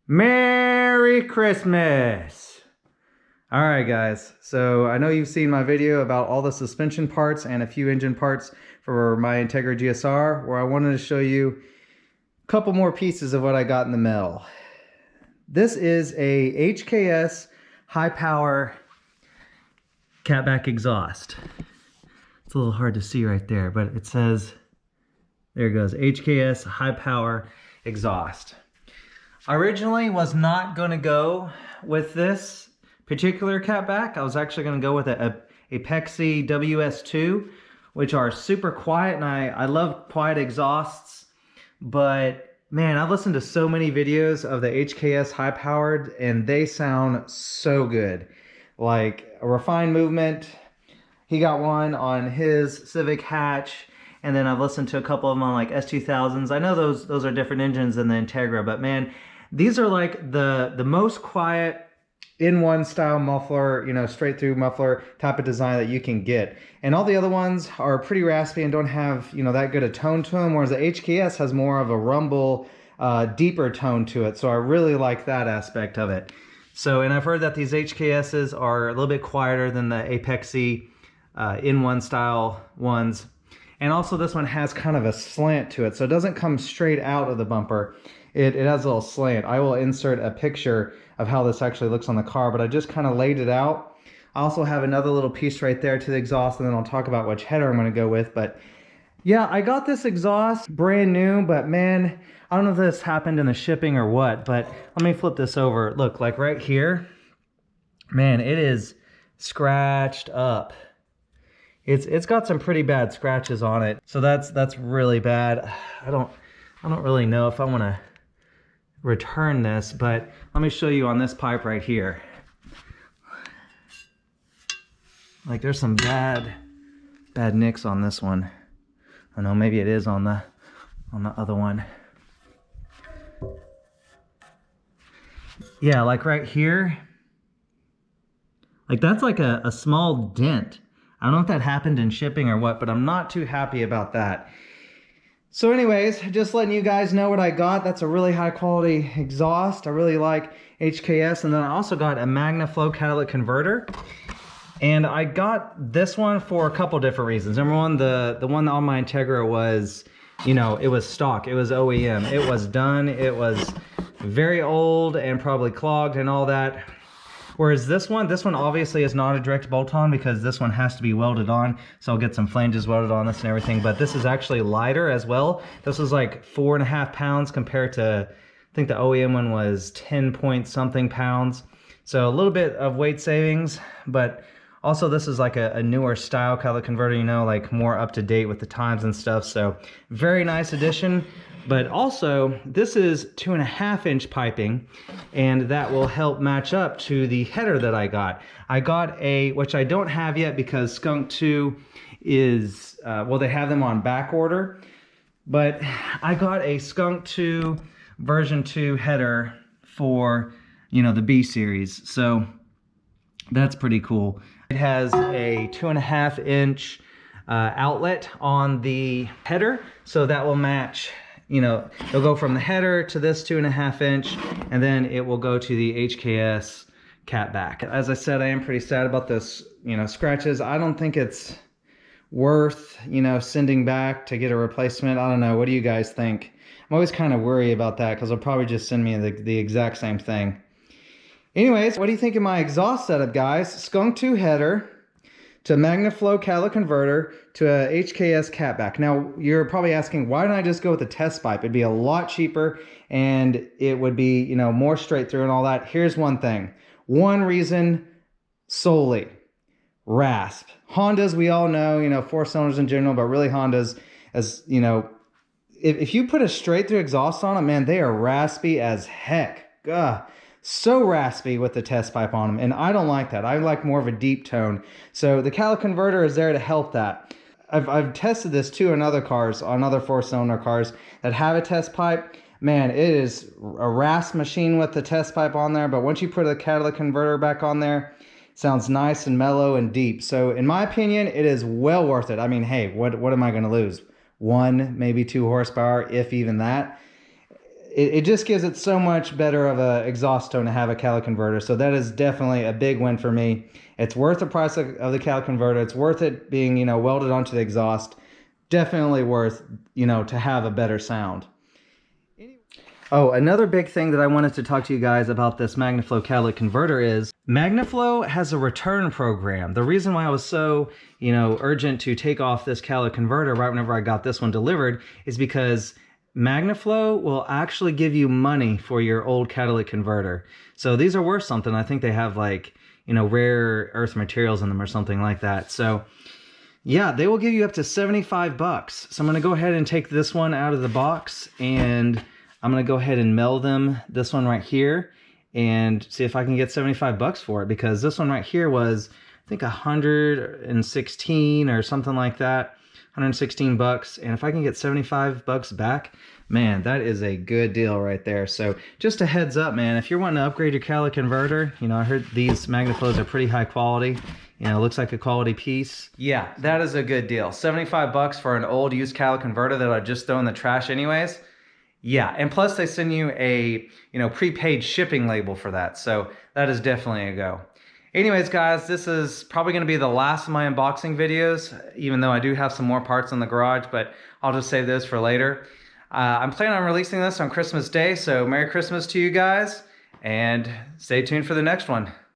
Merry Christmas! Alright guys, so I know you've seen my video about all the suspension parts and a few engine parts for my Integra GSR, where I wanted to show you a couple more pieces of what I got in the mail. This is a HKS Hi-Power catback exhaust. It's a little hard to see right there, but it says, there it goes, HKS Hi-Power exhaust. I originally was not going to go with this particular catback. I was actually going to go with a Pexi WS2, which are super quiet, and I love quiet exhausts. But man, I've listened to so many videos of the HKS Hi-Powered, and they sound so good. Like a refined movement. He got one on his Civic hatch. And then I've listened to a couple of them on like S2000s. I know those are different engines than the Integra, but man, these are like the most quiet in-one style muffler, you know, straight through muffler type of design that you can get. And all the other ones are pretty raspy and don't have, you know, that good a tone to them, whereas the HKS has more of a rumble, deeper tone to it. So I really like that aspect of it. So, and I've heard that these HKSs are a little bit quieter than the Apexi in-one style ones. And also this one has kind of a slant to it, so it doesn't come straight out of the bumper. It has a little slant. I will insert a picture of how this actually looks on the car, but I just kind of laid it out. I also have another little piece right there to the exhaust, and then I'll talk about which header I'm going to go with. But yeah, I got this exhaust brand new, but man, I don't know if this happened in the shipping or what, but let me flip this over. Look, like right here, man, it is scratched up. It's got some pretty bad scratches on it, so that's really bad. I don't really know if I want to return this, but let me show you on this pipe right here. Like there's some bad nicks on this one. I don't know, maybe it is on the other one. Yeah, like right here. Like that's like a small dent. I don't know if that happened in shipping or what, but I'm not too happy about that. So anyways, just letting you guys know what I got. That's a really high quality exhaust. I really like HKS. And then I also got a Magnaflow catalytic converter. And I got this one for a couple different reasons. Number one, the one on my Integra was, you know, it was stock. It was OEM. It was done. It was very old and probably clogged and all that. Whereas this one obviously is not a direct bolt-on because this one has to be welded on. So I'll get some flanges welded on this and everything. But this is actually lighter as well. This was like 4.5 pounds compared to, I think the OEM one was 10 point something pounds. So a little bit of weight savings, but also this is like a newer style catalytic converter, you know, like more up to date with the times and stuff. So very nice addition. But also, this is 2.5-inch piping, and that will help match up to the header that I got. I got a, which I don't have yet because Skunk 2 is, well, they have them on back order, but I got a Skunk 2 version 2 header for, you know, the B series. So that's pretty cool. It has a 2.5-inch outlet on the header, so that will match. You know, it'll go from the header to this 2.5-inch, and then it will go to the HKS catback. As I said, I am pretty sad about this, you know, scratches. I don't think it's worth, you know, sending back to get a replacement. I don't know. What do you guys think? I'm always kind of worried about that because they'll probably just send me the exact same thing. Anyways, what do you think of my exhaust setup, guys? Skunk 2 header to Magnaflow catalytic converter to a HKS catback. Now, you're probably asking, why don't I just go with the test pipe? It'd be a lot cheaper and it would be, you know, more straight through and all that. Here's one thing. One reason solely, rasp. Hondas, we all know, you know, 4 cylinders in general, but really Hondas, as you know, if you put a straight through exhaust on them, man, they are raspy as heck. Ugh. So raspy with the test pipe on them, and I don't like that. I like more of a deep tone. So the catalytic converter is there to help that. I've tested this too on other cars, on other 4-cylinder cars that have a test pipe. Man, it is a rasp machine with the test pipe on there, but once you put a catalytic converter back on there, it sounds nice and mellow and deep. So in my opinion, it is well worth it. I mean, hey, what am I going to lose? 1, maybe 2 horsepower, if even that. it just gives it so much better of a exhaust tone to have a catalytic converter. So that is definitely a big win for me. It's worth the price of the catalytic converter. It's worth it being, you know, welded onto the exhaust. Definitely worth, you know, to have a better sound. Oh, another big thing that I wanted to talk to you guys about this Magnaflow catalytic converter is Magnaflow has a return program. The reason why I was so, you know, urgent to take off this catalytic converter right whenever I got this one delivered is because Magnaflow will actually give you money for your old catalytic converter. So these are worth something. I think they have like, you know, rare earth materials in them or something like that. So yeah, they will give you up to 75 bucks. So I'm going to go ahead and take this one out of the box, and I'm going to go ahead and mail them this one right here and see if I can get 75 bucks for it, because this one right here was, I think, 116 or something like that. 116 bucks. And if I can get 75 bucks back, man, that is a good deal right there. So just a heads up, man, if you're wanting to upgrade your catalytic converter, you know, I heard these Magnaflows are pretty high quality. You know, it looks like a quality piece. Yeah, that is a good deal. 75 bucks for an old used catalytic converter that I just throw in the trash anyways. Yeah, and plus they send you a, you know, prepaid shipping label for that. So that is definitely a go. Anyways, guys, this is probably going to be the last of my unboxing videos, even though I do have some more parts in the garage, but I'll just save those for later. I'm planning on releasing this on Christmas Day, so Merry Christmas to you guys, and stay tuned for the next one.